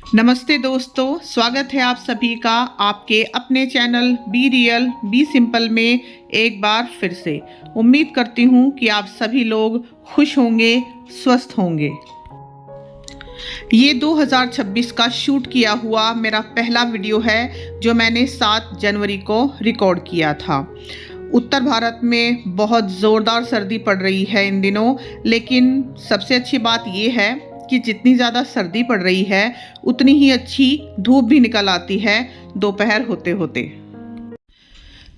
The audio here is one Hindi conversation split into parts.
नमस्ते दोस्तों, स्वागत है आप सभी का आपके अपने channel be real be simple में एक बार फिर से। उम्मीद करती हूँ कि आप सभी लोग खुश होंगे, स्वस्थ होंगे। ये 2026 का शूट किया हुआ मेरा पहला वीडियो है जो मैंने 7 जनवरी को रिकॉर्ड किया था। उत्तर भारत में बहुत ज़ोरदार सर्दी पड़ रही है इन दिनों, लेकिन सबसे अच्छी बात ये है कि जितनी ज़्यादा सर्दी पड़ रही है उतनी ही अच्छी धूप भी निकल आती है दोपहर होते होते।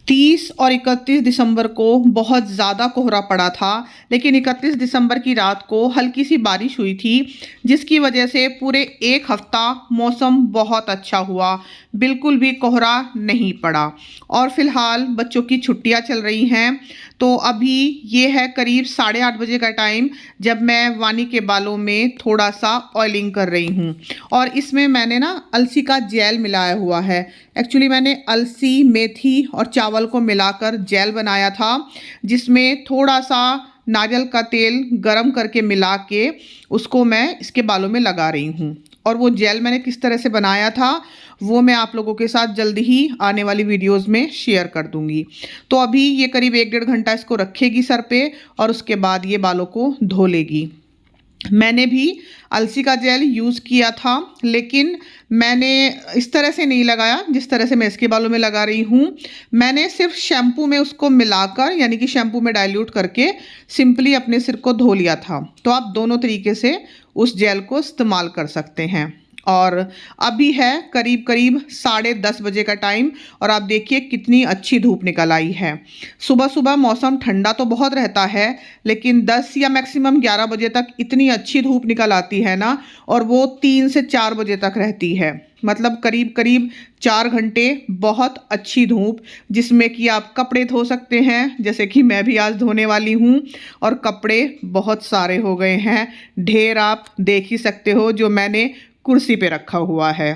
30 और 31 दिसंबर को बहुत ज़्यादा कोहरा पड़ा था, लेकिन 31 दिसंबर की रात को हल्की सी बारिश हुई थी, जिसकी वजह से पूरे एक हफ्ता मौसम बहुत अच्छा हुआ, बिल्कुल भी कोहरा नहीं पड़ा। और फिलहाल बच्चों की छुट्टियां चल रही हैं, तो अभी ये है करीब 8:30 बजे का टाइम जब मैं वानी के बालों में थोड़ा सा ऑयलिंग कर रही हूँ। और इसमें मैंने ना अलसी का जेल मिलाया हुआ है। एक्चुअली मैंने अलसी, मेथी और चावल को मिलाकर जेल बनाया था, जिसमें थोड़ा सा नारियल का तेल गरम करके मिला के उसको मैं इसके बालों में लगा रही हूँ। और वो जेल मैंने किस तरह से बनाया था वो मैं आप लोगों के साथ जल्दी ही आने वाली वीडियोस में शेयर कर दूंगी। तो अभी ये करीब 1-1.5 घंटा इसको रखेगी सर पे और उसके बाद ये बालों को धो लेगी। मैंने भी अलसी का जेल यूज़ किया था, लेकिन मैंने इस तरह से नहीं लगाया जिस तरह से मैं इसके बालों में लगा रही हूँ। मैंने सिर्फ शैम्पू में उसको मिलाकर, यानी कि शैम्पू में डाइल्यूट करके सिंपली अपने सिर को धो लिया था। तो आप दोनों तरीके से उस जेल को इस्तेमाल कर सकते हैं। और अभी है करीब करीब 10:30 बजे का टाइम और आप देखिए कितनी अच्छी धूप निकल आई है। सुबह सुबह मौसम ठंडा तो बहुत रहता है, लेकिन 10 या मैक्सिमम 11 बजे तक इतनी अच्छी धूप निकल आती है ना, और वो 3 से 4 बजे तक रहती है। मतलब करीब करीब 4 घंटे बहुत अच्छी धूप, जिसमें कि आप कपड़े धो सकते हैं, जैसे कि मैं भी आज धोने वाली हूँ। और कपड़े बहुत सारे हो गए हैं, ढेर आप देख ही सकते हो जो मैंने कुर्सी पे रखा हुआ है।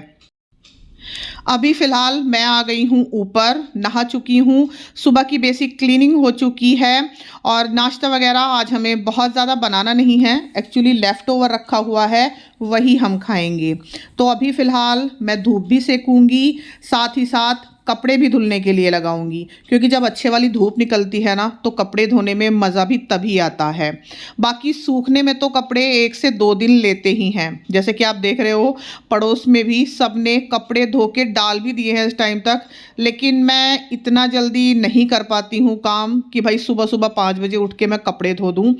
अभी फ़िलहाल मैं आ गई हूँ ऊपर, नहा चुकी हूँ, सुबह की बेसिक क्लीनिंग हो चुकी है और नाश्ता वगैरह आज हमें बहुत ज़्यादा बनाना नहीं है। एक्चुअली लेफ़्ट ओवर रखा हुआ है, वही हम खाएंगे। तो अभी फ़िलहाल मैं धूप भी सेकूंगी, साथ ही साथ कपड़े भी धुलने के लिए लगाऊंगी, क्योंकि जब अच्छे वाली धूप निकलती है ना तो कपड़े धोने में मज़ा भी तभी आता है। बाकी सूखने में तो कपड़े 1 से 2 दिन लेते ही हैं। जैसे कि आप देख रहे हो पड़ोस में भी सब ने कपड़े धो के डाल भी दिए हैं इस टाइम तक, लेकिन मैं इतना जल्दी नहीं कर पाती हूँ काम कि भाई सुबह सुबह 5 बजे उठ के मैं कपड़े धो दूँ,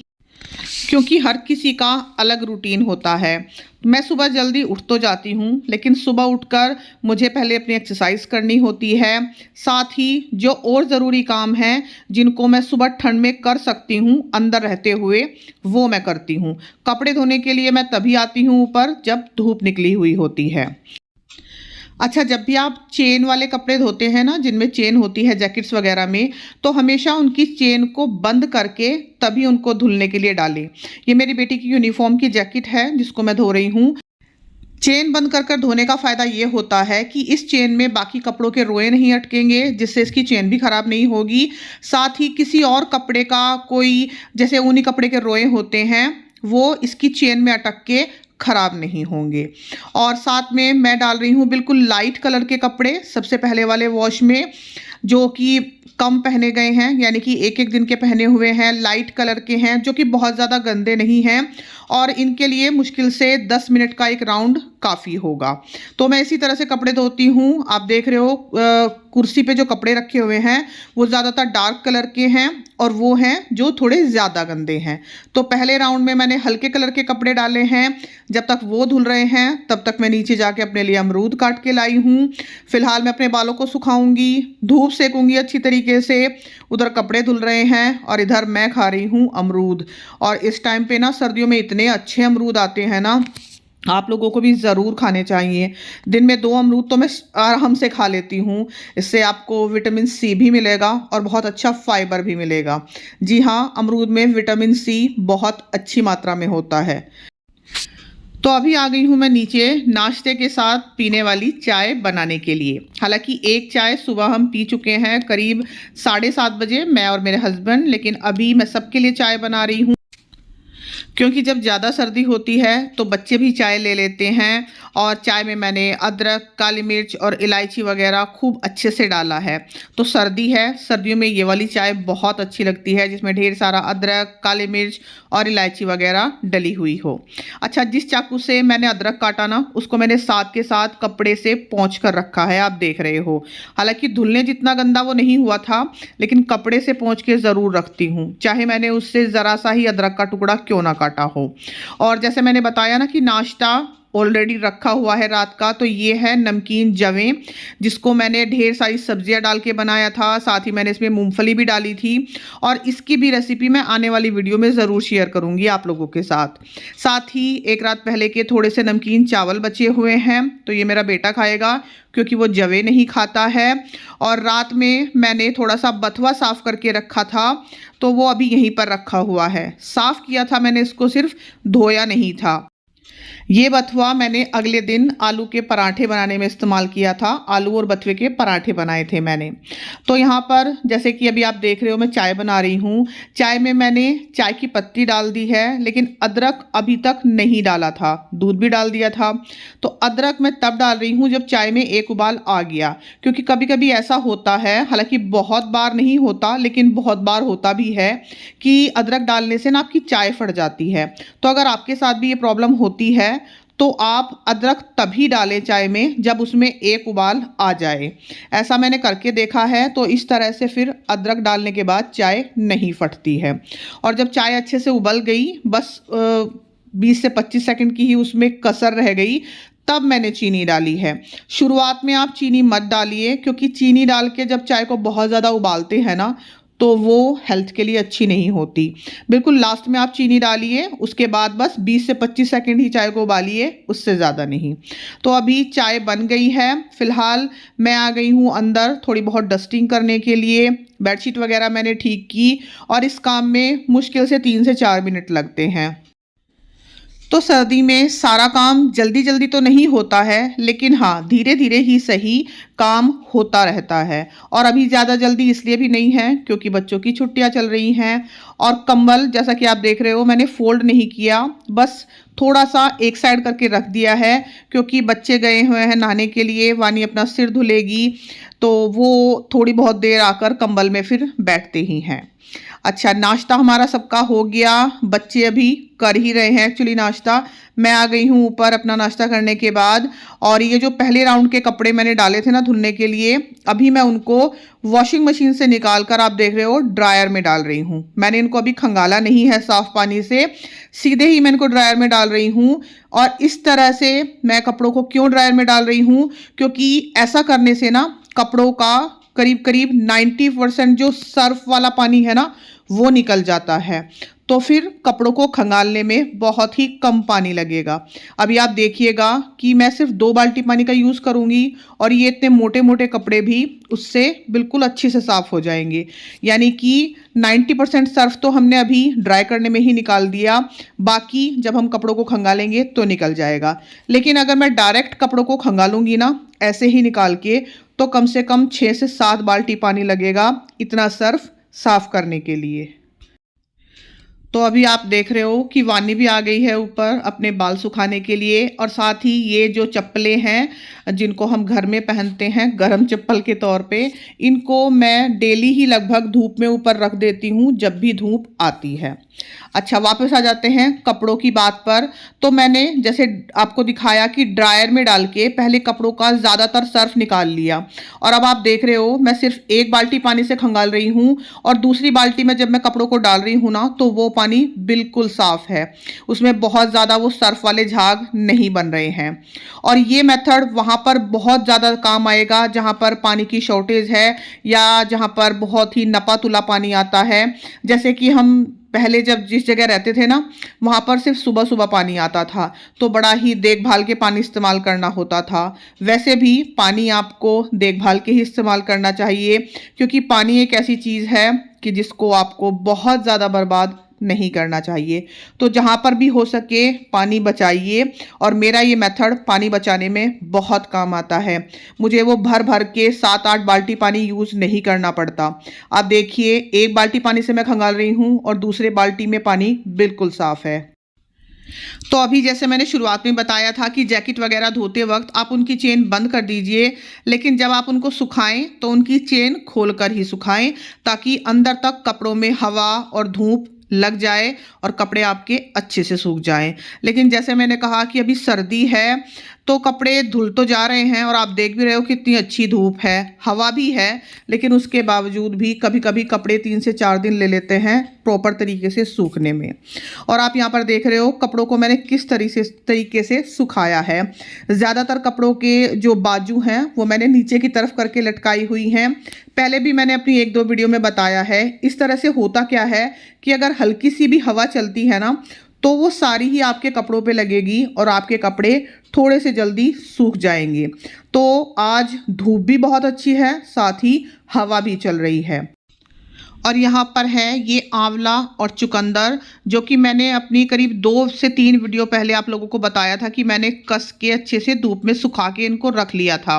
क्योंकि हर किसी का अलग रूटीन होता है। मैं सुबह जल्दी उठ तो जाती हूँ, लेकिन सुबह उठकर मुझे पहले अपनी एक्सरसाइज करनी होती है, साथ ही जो और ज़रूरी काम हैं जिनको मैं सुबह ठंड में कर सकती हूँ अंदर रहते हुए, वो मैं करती हूँ। कपड़े धोने के लिए मैं तभी आती हूँ ऊपर जब धूप निकली हुई होती है। अच्छा, जब भी आप चेन वाले कपड़े धोते हैं ना, जिनमें चेन होती है जैकेट्स वगैरह में, तो हमेशा उनकी चेन को बंद करके तभी उनको धुलने के लिए डालें। ये मेरी बेटी की यूनिफॉर्म की जैकेट है जिसको मैं धो रही हूँ। चेन बंद कर कर धोने का फ़ायदा ये होता है कि इस चेन में बाकी कपड़ों के रोए नहीं अटकेंगे, जिससे इसकी चेन भी ख़राब नहीं होगी। साथ ही किसी और कपड़े का कोई, जैसे ऊनी कपड़े के रोए होते हैं, वो इसकी चेन में अटक के ख़राब नहीं होंगे। और साथ में मैं डाल रही हूँ बिल्कुल लाइट कलर के कपड़े सबसे पहले वाले वॉश में, जो कि कम पहने गए हैं, यानी कि 1-1 दिन के पहने हुए हैं, लाइट कलर के हैं, जो कि बहुत ज़्यादा गंदे नहीं हैं। और इनके लिए मुश्किल से 10 मिनट का एक राउंड काफ़ी होगा। तो मैं इसी तरह से कपड़े धोती हूँ। आप देख रहे हो कुर्सी पे जो कपड़े रखे हुए हैं वो ज़्यादातर डार्क कलर के हैं और वो हैं जो थोड़े ज़्यादा गंदे हैं। तो पहले राउंड में मैंने हल्के कलर के कपड़े डाले हैं। जब तक वो धुल रहे हैं तब तक मैं नीचे जाके अपने लिए अमरूद काट के लाई हूँ। फिलहाल मैं अपने बालों को सुखाऊंगी, धूप सेकूंगी अच्छी तरीके से। उधर कपड़े धुल रहे हैं और इधर मैं खा रही हूँ अमरूद। और इस टाइम पे ना सर्दियों में इतने अच्छे अमरूद आते हैं ना, आप लोगों को भी ज़रूर खाने चाहिए। दिन में 2 अमरूद तो मैं आराम से खा लेती हूँ। इससे आपको विटामिन सी भी मिलेगा और बहुत अच्छा फाइबर भी मिलेगा। जी हाँ, अमरूद में विटामिन सी बहुत अच्छी मात्रा में होता है। तो अभी आ गई हूँ मैं नीचे नाश्ते के साथ पीने वाली चाय बनाने के लिए। हालांकि एक चाय सुबह हम पी चुके हैं करीब 7:30 बजे, मैं और मेरे हस्बैंड, लेकिन अभी मैं सबके लिए चाय बना रही हूँ। क्योंकि जब ज़्यादा सर्दी होती है तो बच्चे भी चाय ले लेते हैं और चाय में मैंने अदरक, काली मिर्च और इलायची वगैरह खूब अच्छे से डाला है। तो सर्दी है, सर्दियों में ये वाली चाय बहुत अच्छी लगती है जिसमें ढेर सारा अदरक, काली मिर्च और इलायची वगैरह डली हुई हो। अच्छा, जिस चाकू से मैंने अदरक काटा ना, उसको मैंने साथ के साथ कपड़े से पोंछ कर रखा है, आप देख रहे हो। हालांकि धुलने जितना गंदा वो नहीं हुआ था, लेकिन कपड़े से पोंछ के ज़रूर रखती हूँ, चाहे मैंने उससे ज़रा सा ही अदरक का टुकड़ा क्यों ना काटा हो। और जैसे मैंने बताया ना कि नाश्ता ऑलरेडी रखा हुआ है रात का, तो ये है नमकीन जवें, जिसको मैंने ढेर सारी सब्जियां डाल के बनाया था। साथ ही मैंने इसमें मूंगफली भी डाली थी और इसकी भी रेसिपी मैं आने वाली वीडियो में ज़रूर शेयर करूंगी आप लोगों के साथ। साथ ही एक रात पहले के थोड़े से नमकीन चावल बचे हुए हैं, तो ये मेरा बेटा खाएगा क्योंकि वो जवे नहीं खाता है। और रात में मैंने थोड़ा सा बथुआ साफ़ करके रखा था, तो वो अभी यहीं पर रखा हुआ है। साफ़ किया था मैंने इसको, सिर्फ धोया नहीं था। ये बथुआ मैंने अगले दिन आलू के पराठे बनाने में इस्तेमाल किया था। आलू और बथुए के पराठे बनाए थे मैंने। तो यहाँ पर जैसे कि अभी आप देख रहे हो मैं चाय बना रही हूँ। चाय में मैंने चाय की पत्ती डाल दी है, लेकिन अदरक अभी तक नहीं डाला था। दूध भी डाल दिया था। तो अदरक मैं तब डाल रही हूँ जब चाय में एक उबाल आ गया, क्योंकि कभी कभी ऐसा होता है, हालांकि बहुत बार नहीं होता लेकिन बहुत बार होता भी है कि अदरक डालने से ना आपकी चाय फट जाती है। तो अगर आपके साथ भी ये प्रॉब्लम होती है तो आप अदरक तभी डालें चाय में जब उसमें एक उबाल आ जाए। ऐसा मैंने करके देखा है, तो इस तरह से फिर अदरक डालने के बाद चाय नहीं फटती है। और जब चाय अच्छे से उबल गई, बस 20 से 25 सेकंड की ही उसमें कसर रह गई, तब मैंने चीनी डाली है। शुरुआत में आप चीनी मत डालिए, क्योंकि चीनी डाल के जब चाय को बहुत ज़्यादा उबालते हैं ना, तो वो हेल्थ के लिए अच्छी नहीं होती। बिल्कुल लास्ट में आप चीनी डालिए, उसके बाद बस 20 से 25 सेकंड ही चाय को उबालिए, उससे ज़्यादा नहीं। तो अभी चाय बन गई है। फिलहाल मैं आ गई हूँ अंदर थोड़ी बहुत डस्टिंग करने के लिए। बेडशीट वगैरह मैंने ठीक की और इस काम में मुश्किल से 3 से 4 मिनट लगते हैं। तो सर्दी में सारा काम जल्दी जल्दी तो नहीं होता है, लेकिन हाँ धीरे धीरे ही सही काम होता रहता है। और अभी ज़्यादा जल्दी इसलिए भी नहीं है क्योंकि बच्चों की छुट्टियां चल रही हैं। और कंबल जैसा कि आप देख रहे हो मैंने फोल्ड नहीं किया, बस थोड़ा सा एक साइड करके रख दिया है, क्योंकि बच्चे गए हुए हैं नहाने के लिए। वानी अपना सिर धुलेगी, तो वो थोड़ी बहुत देर आकर कंबल में फिर बैठते ही हैं। अच्छा, नाश्ता हमारा सबका हो गया। बच्चे अभी कर ही रहे हैं एक्चुअली नाश्ता। मैं आ गई हूँ ऊपर अपना नाश्ता करने के बाद। और ये जो पहले राउंड के कपड़े मैंने डाले थे ना धुलने के लिए, अभी मैं उनको वॉशिंग मशीन से निकाल कर, आप देख रहे हो, ड्रायर में डाल रही हूँ। मैंने इनको अभी खंगाला नहीं है साफ पानी से, सीधे ही मैं इनको ड्रायर में डाल रही हूँ। और इस तरह से मैं कपड़ों को क्यों ड्रायर में डाल रही हूँ, क्योंकि ऐसा करने से ना कपड़ों का करीब करीब 90% जो सर्फ वाला पानी है ना, वो निकल जाता है। तो फिर कपड़ों को खंगालने में बहुत ही कम पानी लगेगा। अभी आप देखिएगा कि मैं सिर्फ 2 बाल्टी पानी का यूज़ करूँगी और ये इतने मोटे मोटे कपड़े भी उससे बिल्कुल अच्छे से साफ़ हो जाएंगे। यानी कि 90% सर्फ तो हमने अभी ड्राई करने में ही निकाल दिया, बाकी जब हम कपड़ों को खंगालेंगे तो निकल जाएगा। लेकिन अगर मैं डायरेक्ट कपड़ों को खंगालूंगी ना ऐसे ही निकाल के, तो कम से कम 6 से 7 बाल्टी पानी लगेगा इतना सर्फ साफ करने के लिए। तो अभी आप देख रहे हो कि वानी भी आ गई है ऊपर अपने बाल सुखाने के लिए। और साथ ही ये जो चप्पलें हैं जिनको हम घर में पहनते हैं गर्म चप्पल के तौर पे, इनको मैं डेली ही लगभग धूप में ऊपर रख देती हूँ जब भी धूप आती है। अच्छा, वापस आ जाते हैं कपड़ों की बात पर। तो मैंने जैसे आपको दिखाया कि ड्रायर में डाल के पहले कपड़ों का ज़्यादातर सर्फ निकाल लिया, और अब आप देख रहे हो मैं सिर्फ 1 बाल्टी पानी से खंगाल रही हूँ। और दूसरी बाल्टी में जब मैं कपड़ों को डाल रही हूँ ना, तो वो पानी बिल्कुल साफ है, उसमें बहुत ज़्यादा वो सर्फ वाले झाग नहीं बन रहे हैं। और ये मेथड वहाँ पर बहुत ज़्यादा काम आएगा जहाँ पर पानी की शॉर्टेज है या जहाँ पर बहुत ही नपा तुला पानी आता है। जैसे कि हम पहले जब जिस जगह रहते थे ना, वहाँ पर सिर्फ सुबह सुबह पानी आता था, तो बड़ा ही देखभाल के पानी इस्तेमाल करना होता था। वैसे भी पानी आपको देखभाल के ही इस्तेमाल करना चाहिए, क्योंकि पानी एक ऐसी चीज़ है कि जिसको आपको बहुत ज़्यादा बर्बाद नहीं करना चाहिए। तो जहाँ पर भी हो सके पानी बचाइए। और मेरा ये मेथड पानी बचाने में बहुत काम आता है। मुझे वो भर भर के 7-8 बाल्टी पानी यूज़ नहीं करना पड़ता। आप देखिए 1 बाल्टी पानी से मैं खंगाल रही हूँ और दूसरे बाल्टी में पानी बिल्कुल साफ़ है। तो अभी जैसे मैंने शुरुआत में बताया था कि जैकेट वगैरह धोते वक्त आप उनकी चेन बंद कर दीजिए, लेकिन जब आप उनको सुखाएं तो उनकी चेन खोलकर ही सुखाएं, ताकि अंदर तक कपड़ों में हवा और धूप लग जाए और कपड़े आपके अच्छे से सूख जाएं। लेकिन जैसे मैंने कहा कि अभी सर्दी है तो कपड़े धुल तो जा रहे हैं और आप देख भी रहे हो कितनी अच्छी धूप है, हवा भी है, लेकिन उसके बावजूद भी कभी कभी कपड़े 3 से 4 दिन ले लेते हैं प्रॉपर तरीके से सूखने में। और आप यहाँ पर देख रहे हो कपड़ों को मैंने किस तरीके से सुखाया है। ज़्यादातर कपड़ों के जो बाजू हैं वो मैंने नीचे की तरफ करके लटकाई हुई हैं। पहले भी मैंने अपनी 1-2 वीडियो में बताया है। इस तरह से होता क्या है कि अगर हल्की सी भी हवा चलती है ना तो वो सारी ही आपके कपड़ों पे लगेगी और आपके कपड़े थोड़े से जल्दी सूख जाएंगे। तो आज धूप भी बहुत अच्छी है, साथ ही हवा भी चल रही है। और यहाँ पर है ये आंवला और चुकंदर, जो कि मैंने अपनी करीब 2 से 3 वीडियो पहले आप लोगों को बताया था कि मैंने कस के अच्छे से धूप में सुखा के इनको रख लिया था।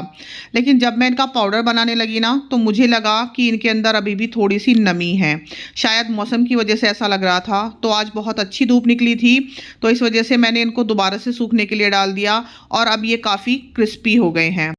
लेकिन जब मैं इनका पाउडर बनाने लगी ना तो मुझे लगा कि इनके अंदर अभी भी थोड़ी सी नमी है, शायद मौसम की वजह से ऐसा लग रहा था। तो आज बहुत अच्छी धूप निकली थी तो इस वजह से मैंने इनको दोबारा से सूखने के लिए डाल दिया और अब ये काफ़ी क्रिस्पी हो गए हैं।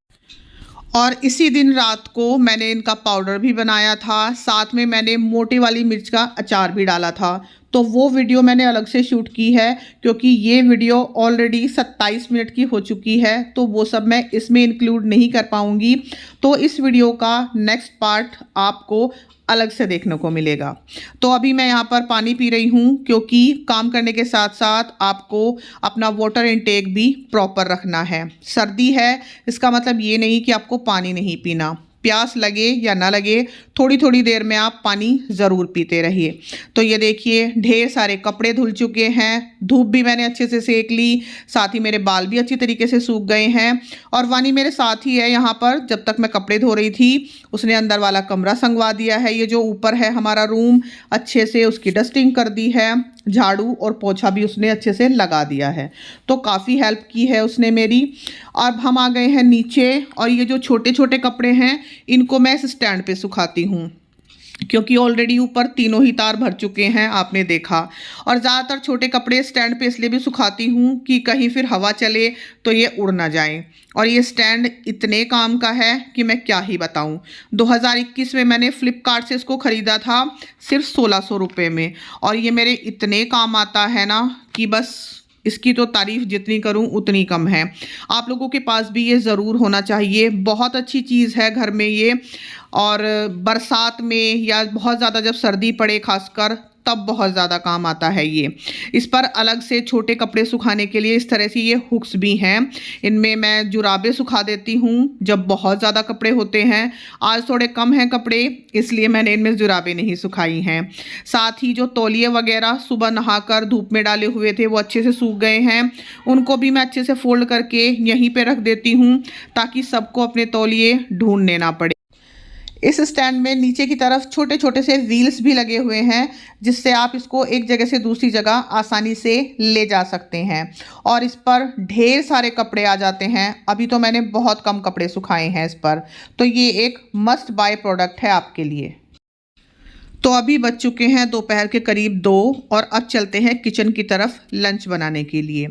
और इसी दिन रात को मैंने इनका पाउडर भी बनाया था, साथ में मैंने मोटी वाली मिर्च का अचार भी डाला था। तो वो वीडियो मैंने अलग से शूट की है क्योंकि ये वीडियो ऑलरेडी 27 मिनट की हो चुकी है, तो वो सब मैं इसमें इंक्लूड नहीं कर पाऊँगी। तो इस वीडियो का नेक्स्ट पार्ट आपको अलग से देखने को मिलेगा। तो अभी मैं यहाँ पर पानी पी रही हूँ क्योंकि काम करने के साथ साथ आपको अपना वाटर इनटेक भी प्रॉपर रखना है। सर्दी है, इसका मतलब ये नहीं कि आपको पानी नहीं पीना। प्यास लगे या ना लगे, थोड़ी थोड़ी देर में आप पानी ज़रूर पीते रहिए। तो ये देखिए ढेर सारे कपड़े धुल चुके हैं, धूप भी मैंने अच्छे से सेक ली, साथ ही मेरे बाल भी अच्छी तरीके से सूख गए हैं। और वानी मेरे साथ ही है यहाँ पर। जब तक मैं कपड़े धो रही थी उसने अंदर वाला कमरा संगवा दिया है, ये जो ऊपर है हमारा रूम, अच्छे से उसकी डस्टिंग कर दी है, झाड़ू और पोछा भी उसने अच्छे से लगा दिया है। तो काफ़ी हेल्प की है उसने मेरी। अब हम आ गए हैं नीचे और ये जो छोटे छोटे कपड़े हैं इनको मैं इस स्टैंड पे सुखाती हूँ क्योंकि ऑलरेडी ऊपर तीनों ही तार भर चुके हैं, आपने देखा। और ज़्यादातर छोटे कपड़े स्टैंड पे इसलिए भी सुखाती हूँ कि कहीं फिर हवा चले तो ये उड़ ना जाए। और ये स्टैंड इतने काम का है कि मैं क्या ही बताऊँ। 2021 में मैंने फ्लिपकार्ट से इसको ख़रीदा था सिर्फ 1600 रुपये में, और ये मेरे इतने काम आता है ना कि बस इसकी तो तारीफ़ जितनी करूं उतनी कम है। आप लोगों के पास भी ये ज़रूर होना चाहिए, बहुत अच्छी चीज़ है घर में ये। और बरसात में या बहुत ज़्यादा जब सर्दी पड़े खासकर तब बहुत ज़्यादा काम आता है ये। इस पर अलग से छोटे कपड़े सुखाने के लिए इस तरह से ये हुक्स भी हैं। इनमें मैं जुराबें सुखा देती हूँ जब बहुत ज़्यादा कपड़े होते हैं। आज थोड़े कम हैं कपड़े इसलिए मैंने इनमें जुराबें नहीं सुखाई हैं। साथ ही जो तौलिए वगैरह सुबह नहाकर धूप में डाले हुए थे वो अच्छे से सूख गए हैं, उनको भी मैं अच्छे से फोल्ड करके यहीं पर रख देती हूँ ताकि सबको अपने तौलिए ढूंढने ना पड़े। इस स्टैंड में नीचे की तरफ छोटे छोटे से व्हील्स भी लगे हुए हैं जिससे आप इसको एक जगह से दूसरी जगह आसानी से ले जा सकते हैं और इस पर ढेर सारे कपड़े आ जाते हैं। अभी तो मैंने बहुत कम कपड़े सुखाए हैं इस पर, तो ये एक मस्ट बाय प्रोडक्ट है आपके लिए। तो अभी बज चुके हैं दोपहर के करीब 2 और अब चलते हैं किचन की तरफ लंच बनाने के लिए।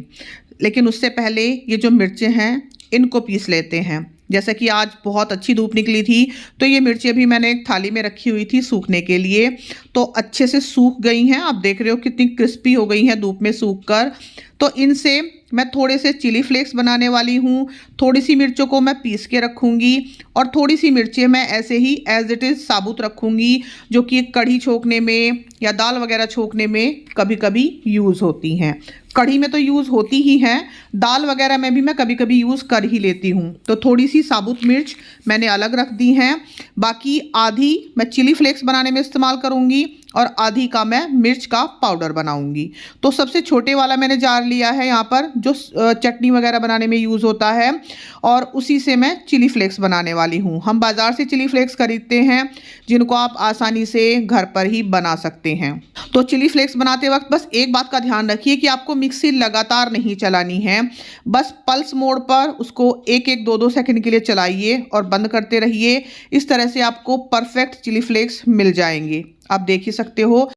लेकिन उससे पहले ये जो मिर्चें हैं इनको पीस लेते हैं। जैसा कि आज बहुत अच्छी धूप निकली थी तो ये मिर्चें भी मैंने एक थाली में रखी हुई थी सूखने के लिए, तो अच्छे से सूख गई हैं। आप देख रहे हो कितनी क्रिस्पी हो गई हैं धूप में सूख कर। तो इनसे मैं थोड़े से चिली फ्लेक्स बनाने वाली हूँ। थोड़ी सी मिर्चों को मैं पीस के रखूँगी और थोड़ी सी मिर्चें मैं ऐसे ही एज इट इज़ साबुत रखूँगी, जो कि कढ़ी छोंकने में या दाल वगैरह छोंकने में कभी कभी यूज़ होती हैं। कढ़ी में तो यूज़ होती ही हैं, दाल वगैरह में भी मैं कभी कभी यूज़ कर ही लेती हूँ। तो थोड़ी सी साबुत मिर्च मैंने अलग रख दी हैं, बाकी आधी मैं चिली फ्लेक्स बनाने में इस्तेमाल करूँगी और आधी का मैं मिर्च का पाउडर बनाऊंगी। तो सबसे छोटे वाला मैंने जार लिया है यहाँ पर जो चटनी वगैरह बनाने में यूज़ होता है, और उसी से मैं चिली फ्लेक्स बनाने वाली हूँ। हम बाज़ार से चिली फ्लेक्स खरीदते हैं जिनको आप आसानी से घर पर ही बना सकते हैं। तो चिली फ्लेक्स बनाते वक्त बस एक बात का ध्यान रखिए कि आपको मिक्सी लगातार नहीं चलानी है, बस पल्स मोड पर उसको 1-1, 2-2 सेकंड के लिए चलाइए और बंद करते रहिए। इस तरह से आपको परफेक्ट चिली फ्लेक्स मिल जाएंगे। आप देख ही सकते हो।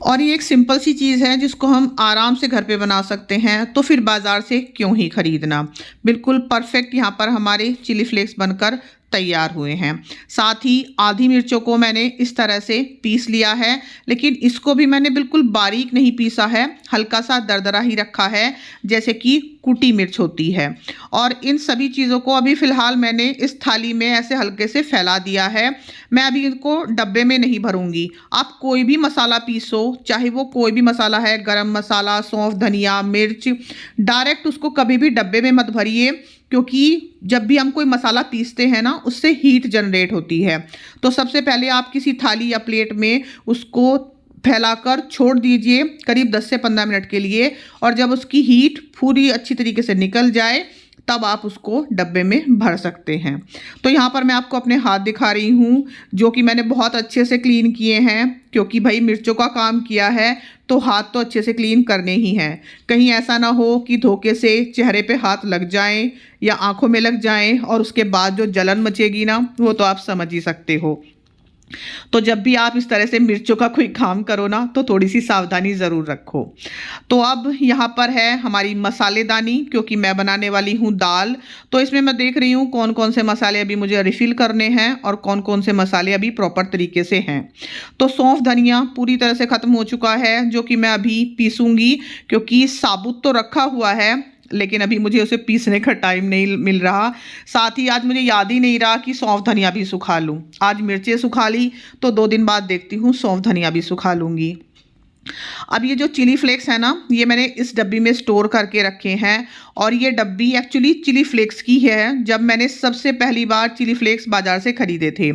और ये एक सिंपल सी चीज़ है जिसको हम आराम से घर पे बना सकते हैं, तो फिर बाज़ार से क्यों ही खरीदना। बिल्कुल परफेक्ट यहाँ पर हमारे चिली फ्लेक्स बनकर तैयार हुए हैं। साथ ही आधी मिर्चों को मैंने इस तरह से पीस लिया है, लेकिन इसको भी मैंने बिल्कुल बारीक नहीं पीसा है, हल्का सा दरदरा ही रखा है जैसे कि कुटी मिर्च होती है। और इन सभी चीज़ों को अभी फ़िलहाल मैंने इस थाली में ऐसे हल्के से फैला दिया है। मैं अभी इनको डब्बे में नहीं भरूंगी। आप कोई भी मसाला पीसो, चाहे वो कोई भी मसाला है, गरम मसाला, सौंफ, धनिया, मिर्च, डायरेक्ट उसको कभी भी डब्बे में मत भरिए, क्योंकि जब भी हम कोई मसाला पीसते हैं ना, उससे हीट जनरेट होती है। तो सबसे पहले आप किसी थाली या प्लेट में उसको फैलाकर छोड़ दीजिए करीब 10 से 15 मिनट के लिए, और जब उसकी हीट पूरी अच्छी तरीके से निकल जाए तब आप उसको डब्बे में भर सकते हैं। तो यहाँ पर मैं आपको अपने हाथ दिखा रही हूँ, जो कि मैंने बहुत अच्छे से क्लीन किए हैं, क्योंकि भाई मिर्चों का काम किया है तो हाथ तो अच्छे से क्लीन करने ही हैं। कहीं ऐसा ना हो कि धोखे से चेहरे पे हाथ लग जाएं या आंखों में लग जाएं और उसके बाद जो जलन मचेगी ना, वो तो आप समझ ही सकते हो। तो जब भी आप इस तरह से मिर्चों का कोई काम करो ना, तो थोड़ी सी सावधानी ज़रूर रखो। तो अब यहाँ पर है हमारी मसालेदानी, क्योंकि मैं बनाने वाली हूँ दाल। तो इसमें मैं देख रही हूँ कौन कौन से मसाले अभी मुझे रिफ़िल करने हैं और कौन कौन से मसाले अभी प्रॉपर तरीके से हैं। तो सौंफ, धनिया पूरी तरह से ख़त्म हो चुका है, जो कि मैं अभी पीसूँगी, क्योंकि साबुत तो रखा हुआ है लेकिन अभी मुझे उसे पीसने का टाइम नहीं मिल रहा। साथ ही आज मुझे याद ही नहीं रहा कि सौंफ धनिया भी सुखा लूँ। आज मिर्चें सुखा ली, तो 2 दिन बाद देखती हूँ सौंफ धनिया भी सुखा लूँगी। अब ये जो चिली फ्लेक्स है ना, ये मैंने इस डब्बी में स्टोर करके रखे हैं, और ये डब्बी एक्चुअली चिली फ्लेक्स की है। जब मैंने सबसे पहली बार चिली फ्लेक्स बाज़ार से ख़रीदे थे,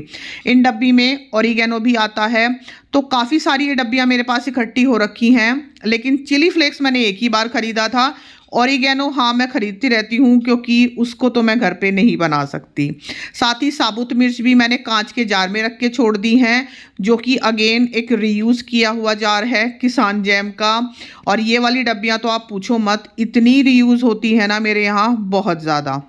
इन डब्बी में ऑरिगेनो भी आता है। तो काफ़ी सारी ये डब्बियाँ मेरे पास इकट्ठी हो रखी हैं, लेकिन चिली फ्लेक्स मैंने एक ही बार ख़रीदा था। ऑरिगेनो हाँ मैं ख़रीदती रहती हूँ, क्योंकि उसको तो मैं घर पे नहीं बना सकती। साथ ही साबुत मिर्च भी मैंने कांच के जार में रख के छोड़ दी हैं, जो कि अगेन एक रीयूज़ किया हुआ जार है किसान जैम का। और ये वाली डब्बियाँ तो आप पूछो मत, इतनी रीयूज़ होती है ना मेरे यहाँ, बहुत ज़्यादा।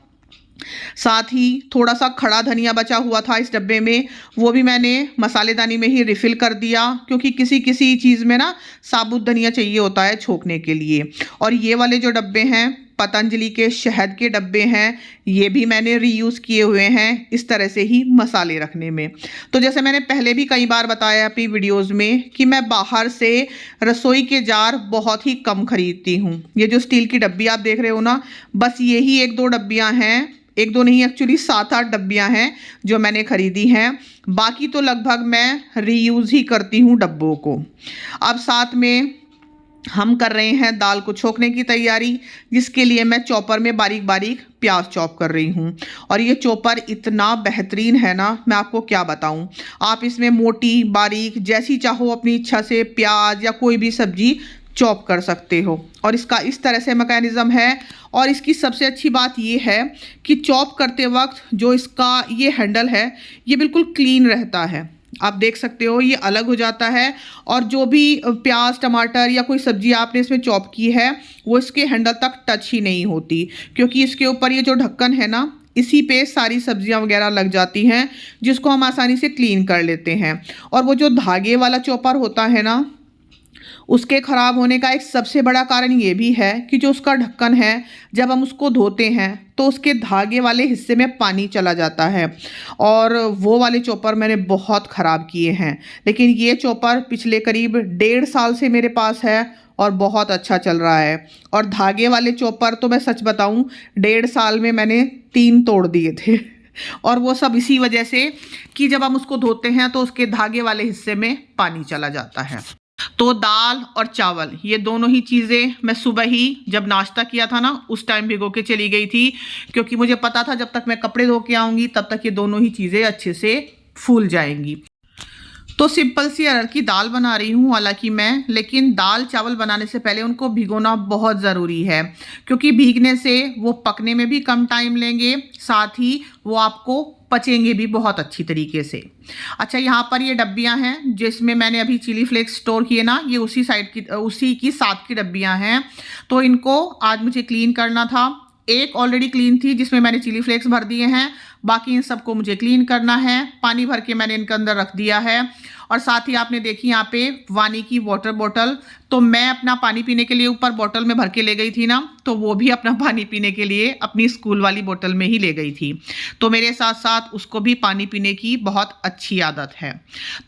साथ ही थोड़ा सा खड़ा धनिया बचा हुआ था इस डब्बे में, वो भी मैंने मसालेदानी में ही रिफ़िल कर दिया, क्योंकि किसी किसी चीज़ में ना साबुत धनिया चाहिए होता है छोंकने के लिए। और ये वाले जो डब्बे हैं पतंजलि के शहद के डब्बे हैं, ये भी मैंने रीयूज़ किए हुए हैं इस तरह से ही मसाले रखने में। तो जैसे मैंने पहले भी कई बार बताया अपनी वीडियोज़ में कि मैं बाहर से रसोई के जार बहुत ही कम खरीदती हूँ। ये जो स्टील की डब्बी आप देख रहे हो ना, बस यही 1-2 डब्बियाँ हैं, 1-2 नहीं एक्चुअली 7-8 डब्बियाँ हैं जो मैंने ख़रीदी हैं। बाकी तो लगभग मैं रीयूज़ ही करती हूँ डब्बों को। अब साथ में हम कर रहे हैं दाल को छोंकने की तैयारी, जिसके लिए मैं चॉपर में बारीक बारीक प्याज चॉप कर रही हूँ। और ये चॉपर इतना बेहतरीन है ना, मैं आपको क्या बताऊँ। आप इसमें मोटी बारीक जैसी चाहो अपनी इच्छा से प्याज या कोई भी सब्जी चॉप कर सकते हो। और इसका इस तरह से मैकेनिज़्म है। और इसकी सबसे अच्छी बात ये है कि चॉप करते वक्त जो इसका ये हैंडल है, ये बिल्कुल क्लीन रहता है। आप देख सकते हो ये अलग हो जाता है, और जो भी प्याज, टमाटर या कोई सब्जी आपने इसमें चॉप की है, वो इसके हैंडल तक टच ही नहीं होती, क्योंकि इसके ऊपर ये जो ढक्कन है ना, इसी पे सारी सब्जियां वगैरह लग जाती हैं, जिसको हम आसानी से क्लीन कर लेते हैं। और वो जो धागे वाला चॉपर होता है ना, उसके ख़राब होने का एक सबसे बड़ा कारण ये भी है कि जो उसका ढक्कन है, जब हम उसको धोते हैं तो उसके धागे वाले हिस्से में पानी चला जाता है, और वो वाले चॉपर मैंने बहुत ख़राब किए हैं। लेकिन ये चॉपर पिछले करीब 1.5 साल से मेरे पास है और बहुत अच्छा चल रहा है। और धागे वाले चॉपर तो मैं सच बताऊं, 1.5 साल में मैंने 3 तोड़ दिए थे। और वो सब इसी वजह से कि जब हम उसको धोते हैं तो उसके धागे वाले हिस्से में पानी चला जाता है। तो दाल और चावल ये दोनों ही चीज़ें मैं सुबह ही जब नाश्ता किया था ना, उस टाइम भिगो के चली गई थी, क्योंकि मुझे पता था जब तक मैं कपड़े धो के आऊँगी तब तक ये दोनों ही चीज़ें अच्छे से फूल जाएंगी। तो सिंपल सी अरहर की दाल बना रही हूँ हालांकि मैं, लेकिन दाल चावल बनाने से पहले उनको भिगोना बहुत ज़रूरी है, क्योंकि भीगने से वो पकने में भी कम टाइम लेंगे, साथ ही वो आपको पचेंगे भी बहुत अच्छी तरीके से। अच्छा, यहाँ पर ये डब्बियाँ हैं जिसमें मैंने अभी चिली फ्लेक्स स्टोर किए ना, ये उसी की 7 की डब्बियाँ हैं। तो इनको आज मुझे क्लीन करना था। एक ऑलरेडी क्लीन थी जिसमें मैंने चिली फ्लेक्स भर दिए हैं, बाकी इन सबको मुझे क्लीन करना है। पानी भर के मैंने इनके अंदर रख दिया है। और साथ ही आपने देखी यहाँ पे वानी की वाटर बॉटल। तो मैं अपना पानी पीने के लिए ऊपर बॉटल में भर के ले गई थी ना, तो वो भी अपना पानी पीने के लिए अपनी स्कूल वाली बोतल में ही ले गई थी। तो मेरे साथ साथ उसको भी पानी पीने की बहुत अच्छी आदत है।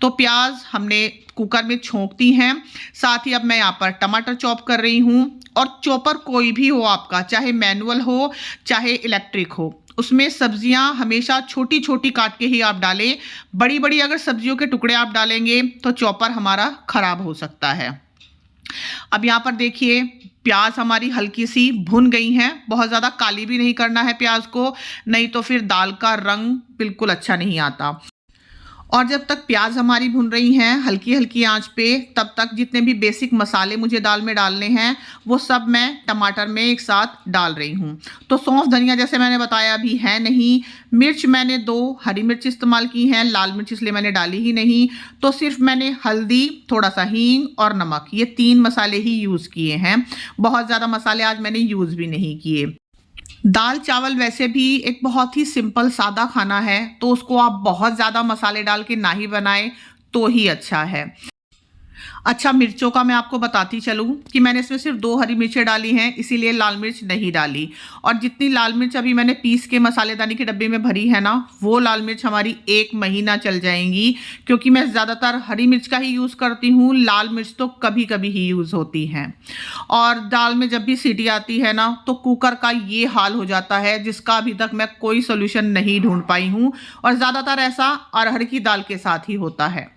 तो प्याज हमने कुकर में छोंक दी हैं। साथ ही अब मैं यहाँ पर टमाटर चॉप कर रही हूँ। और चॉपर कोई भी हो आपका, चाहे मैनुअल हो चाहे इलेक्ट्रिक हो, उसमें सब्जियां हमेशा छोटी छोटी काट के ही आप डालें। बड़ी बड़ी अगर सब्जियों के टुकड़े आप डालेंगे तो चॉपर हमारा खराब हो सकता है। अब यहाँ पर देखिए प्याज हमारी हल्की सी भुन गई हैं। बहुत ज़्यादा काली भी नहीं करना है प्याज को, नहीं तो फिर दाल का रंग बिल्कुल अच्छा नहीं आता। और जब तक प्याज हमारी भुन रही हैं हल्की हल्की आंच पे, तब तक जितने भी बेसिक मसाले मुझे दाल में डालने हैं वो सब मैं टमाटर में एक साथ डाल रही हूँ। तो सौंफ धनिया जैसे मैंने बताया अभी है नहीं। मिर्च मैंने 2 हरी मिर्च इस्तेमाल की हैं, लाल मिर्च इसलिए मैंने डाली ही नहीं। तो सिर्फ मैंने हल्दी, थोड़ा सा हींग और नमक, ये 3 मसाले ही यूज़ किए हैं। बहुत ज़्यादा मसाले आज मैंने यूज़ भी नहीं किए। दाल चावल वैसे भी एक बहुत ही सिंपल सादा खाना है, तो उसको आप बहुत ज़्यादा मसाले डाल के ना ही बनाएं तो ही अच्छा है। अच्छा, मिर्चों का मैं आपको बताती चलूँ कि मैंने इसमें सिर्फ 2 हरी मिर्चें डाली हैं, इसीलिए लाल मिर्च नहीं डाली। और जितनी लाल मिर्च अभी मैंने पीस के मसालेदानी के डब्बे में भरी है ना, वो लाल मिर्च हमारी 1 महीना चल जाएंगी, क्योंकि मैं ज़्यादातर हरी मिर्च का ही यूज़ करती हूँ। लाल मिर्च तो कभी कभी ही यूज़ होती हैं। और दाल में जब भी सीटी आती है ना, तो कुकर का ये हाल हो जाता है जिसका अभी तक मैं कोई सोल्यूशन नहीं ढूंढ पाई हूँ। और ज़्यादातर ऐसा अरहर की दाल के साथ ही होता है।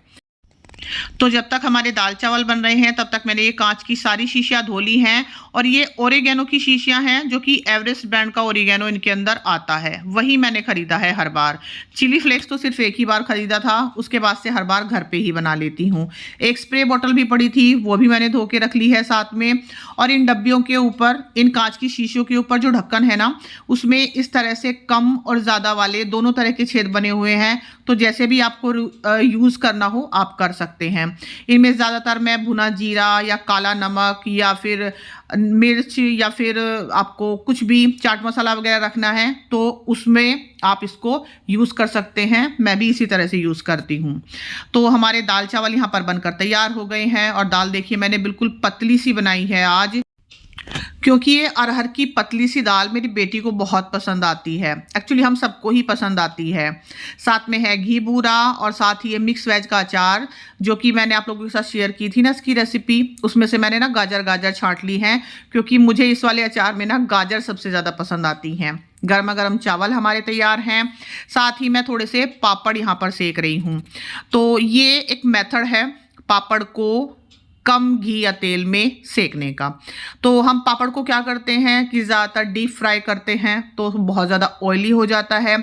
तो जब तक हमारे दाल चावल बन रहे हैं तब तक मैंने ये कांच की सारी शीशियां धो ली हैं। और ये ओरिगेनो की शीशियां हैं, जो कि एवरेस्ट ब्रांड का ओरिगेनो इनके अंदर आता है, वही मैंने खरीदा है हर बार। चिली फ्लेक्स तो सिर्फ एक ही बार खरीदा था, उसके बाद से हर बार घर पे ही बना लेती हूँ। एक स्प्रे बॉटल भी पड़ी थी, वो भी मैंने धो के रख ली है साथ में। और इन डब्बियों के ऊपर, इन कांच की शीशियों के ऊपर जो ढक्कन है ना, उसमें इस तरह से कम और ज़्यादा वाले दोनों तरह के छेद बने हुए हैं। तो जैसे भी आपको यूज़ करना हो आप कर सकते हैं। इनमें ज़्यादातर मैं भुना जीरा या काला नमक या फिर मिर्च या फिर आपको कुछ भी चाट मसाला वगैरह रखना है तो उसमें आप इसको यूज़ कर सकते हैं। मैं भी इसी तरह से यूज़ करती हूँ। तो हमारे दाल चावल यहाँ पर बनकर तैयार हो गए हैं। और दाल देखिए मैंने बिल्कुल पतली सी बनाई है आज, क्योंकि ये अरहर की पतली सी दाल मेरी बेटी को बहुत पसंद आती है। एक्चुअली हम सबको ही पसंद आती है। साथ में है घी बूरा और साथ ही ये मिक्स वेज का अचार, जो कि मैंने आप लोगों के साथ शेयर की थी ना इसकी रेसिपी, उसमें से मैंने ना गाजर छांट ली हैं, क्योंकि मुझे इस वाले अचार में ना गाजर सबसे ज़्यादा पसंद आती हैं। गर्मा गर्म चावल हमारे तैयार हैं। साथ ही मैं थोड़े से पापड़ यहाँ पर सेक रही हूँ। तो ये एक मेथड है पापड़ को कम घी या तेल में सेकने का। तो हम पापड़ को क्या करते हैं कि ज़्यादातर डीप फ्राई करते हैं, तो बहुत ज़्यादा ऑयली हो जाता है।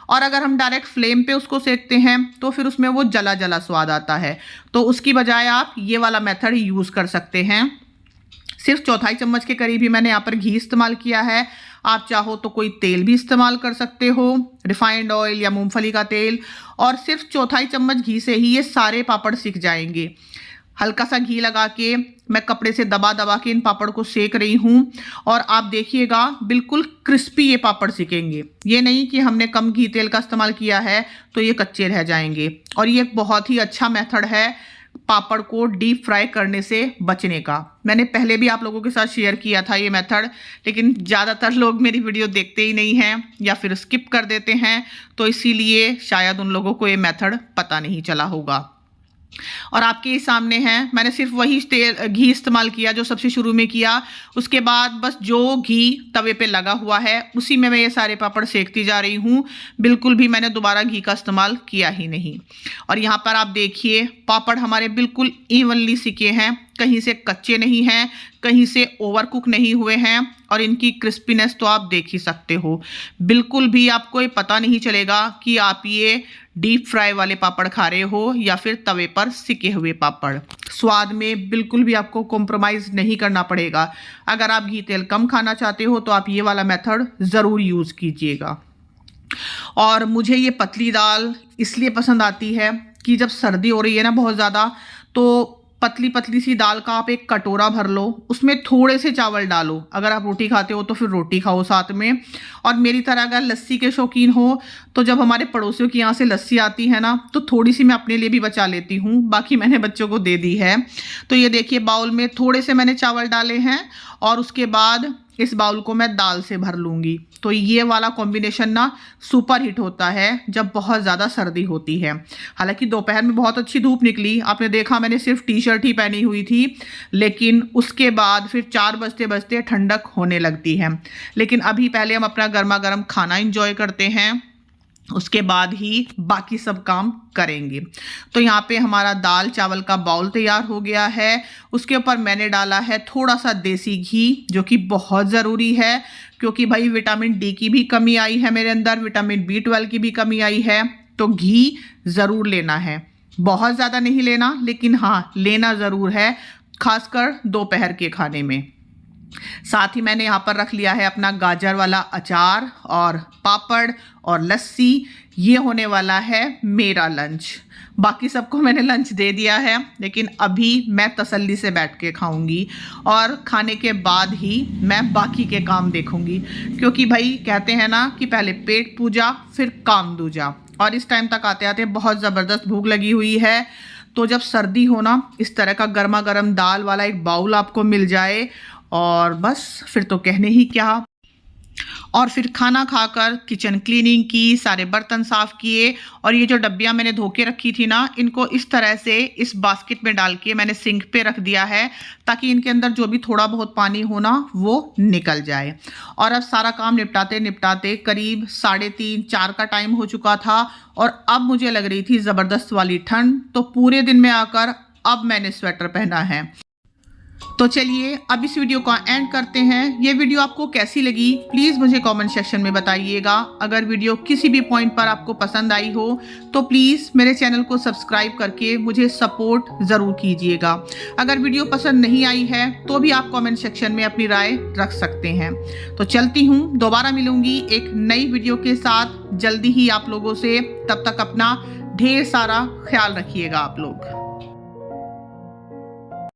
और अगर हम डायरेक्ट फ्लेम पे उसको सेकते हैं तो फिर उसमें वो जला जला स्वाद आता है। तो उसकी बजाय आप ये वाला मेथड यूज़ कर सकते हैं। सिर्फ 1/4 चम्मच के करीब ही मैंने यहाँ पर घी इस्तेमाल किया है। आप चाहो तो कोई तेल भी इस्तेमाल कर सकते हो, रिफाइंड ऑयल या मूंगफली का तेल। और सिर्फ 1/4 चम्मच घी से ही ये सारे पापड़ सिक जाएंगे। हल्का सा घी लगा के मैं कपड़े से दबा दबा के इन पापड़ को सेक रही हूँ। और आप देखिएगा बिल्कुल क्रिस्पी ये पापड़ सिकेंगे। ये नहीं कि हमने कम घी तेल का इस्तेमाल किया है तो ये कच्चे रह जाएंगे। और ये बहुत ही अच्छा मेथड है पापड़ को डीप फ्राई करने से बचने का। मैंने पहले भी आप लोगों के साथ शेयर किया था ये मेथड, लेकिन ज़्यादातर लोग मेरी वीडियो देखते ही नहीं हैं या फिर स्किप कर देते हैं, तो इसीलिए शायद उन लोगों को ये मेथड पता नहीं चला होगा। और आपके ही सामने हैं, मैंने सिर्फ वही घी इस्तेमाल किया जो सबसे शुरू में किया। उसके बाद बस जो घी तवे पे लगा हुआ है उसी में मैं ये सारे पापड़ सेकती जा रही हूँ। बिल्कुल भी मैंने दोबारा घी का इस्तेमाल किया ही नहीं। और यहाँ पर आप देखिए पापड़ हमारे बिल्कुल इवनली सिके हैं, कहीं से कच्चे नहीं हैं, कहीं से ओवर कुक नहीं हुए हैं। और इनकी क्रिस्पीनेस तो आप देख ही सकते हो। बिल्कुल भी आपको ये पता नहीं चलेगा कि आप ये डीप फ्राई वाले पापड़ खा रहे हो या फिर तवे पर सिके हुए पापड़। स्वाद में बिल्कुल भी आपको कॉम्प्रोमाइज़ नहीं करना पड़ेगा। अगर आप घी तेल कम खाना चाहते हो तो आप ये वाला मेथड ज़रूर यूज़ कीजिएगा। और मुझे ये पतली दाल इसलिए पसंद आती है कि जब सर्दी हो रही है ना बहुत ज़्यादा, तो पतली पतली सी दाल का आप एक कटोरा भर लो, उसमें थोड़े से चावल डालो। अगर आप रोटी खाते हो तो फिर रोटी खाओ साथ में। और मेरी तरह अगर लस्सी के शौकीन हो तो जब हमारे पड़ोसियों की यहाँ से लस्सी आती है ना, तो थोड़ी सी मैं अपने लिए भी बचा लेती हूँ, बाकी मैंने बच्चों को दे दी है। तो ये देखिए बाउल में थोड़े से मैंने चावल डाले हैं और उसके बाद इस बाउल को मैं दाल से भर लूँगी। तो ये वाला कॉम्बिनेशन ना सुपर हिट होता है जब बहुत ज़्यादा सर्दी होती है। हालांकि दोपहर में बहुत अच्छी धूप निकली, आपने देखा मैंने सिर्फ टी शर्ट ही पहनी हुई थी, लेकिन उसके बाद फिर 4 बजते बजते ठंडक होने लगती है। लेकिन अभी पहले हम अपना गर्मा गर्म खाना एंजॉय करते हैं, उसके बाद ही बाकी सब काम करेंगे। तो यहाँ पे हमारा दाल चावल का बाउल तैयार हो गया है। उसके ऊपर मैंने डाला है थोड़ा सा देसी घी, जो कि बहुत ज़रूरी है क्योंकि भाई विटामिन डी की भी कमी आई है मेरे अंदर, विटामिन B12 की भी कमी आई है। तो घी ज़रूर लेना है, बहुत ज़्यादा नहीं लेना, लेकिन हाँ लेना ज़रूर है, खासकर दोपहर के खाने में। साथ ही मैंने यहाँ पर रख लिया है अपना गाजर वाला अचार और पापड़ और लस्सी। ये होने वाला है मेरा लंच। बाकी सबको मैंने लंच दे दिया है, लेकिन अभी मैं तसल्ली से बैठ के खाऊंगी और खाने के बाद ही मैं बाकी के काम देखूंगी, क्योंकि भाई कहते हैं ना कि पहले पेट पूजा फिर काम दूजा। और इस टाइम तक आते आते बहुत ज़बरदस्त भूख लगी हुई है। तो जब सर्दी हो ना, इस तरह का गर्मा गर्म दाल वाला एक बाउल आपको मिल जाए और बस फिर तो कहने ही क्या। और फिर खाना खाकर किचन क्लीनिंग की, सारे बर्तन साफ़ किए और ये जो डब्बियाँ मैंने धो के रखी थी ना, इनको इस तरह से इस बास्केट में डाल के मैंने सिंक पे रख दिया है, ताकि इनके अंदर जो भी थोड़ा बहुत पानी हो ना वो निकल जाए। और अब सारा काम निपटाते निपटाते करीब 3:30-4 का टाइम हो चुका था और अब मुझे लग रही थी ज़बरदस्त वाली ठंड। तो पूरे दिन में आकर अब मैंने स्वेटर पहना है। तो चलिए अब इस वीडियो का एंड करते हैं। ये वीडियो आपको कैसी लगी प्लीज़ मुझे कमेंट सेक्शन में बताइएगा। अगर वीडियो किसी भी पॉइंट पर आपको पसंद आई हो तो प्लीज़ मेरे चैनल को सब्सक्राइब करके मुझे सपोर्ट ज़रूर कीजिएगा। अगर वीडियो पसंद नहीं आई है तो भी आप कमेंट सेक्शन में अपनी राय रख सकते हैं। तो चलती हूँ, दोबारा मिलूंगी एक नई वीडियो के साथ जल्दी ही आप लोगों से। तब तक अपना ढेर सारा ख्याल रखिएगा आप लोग।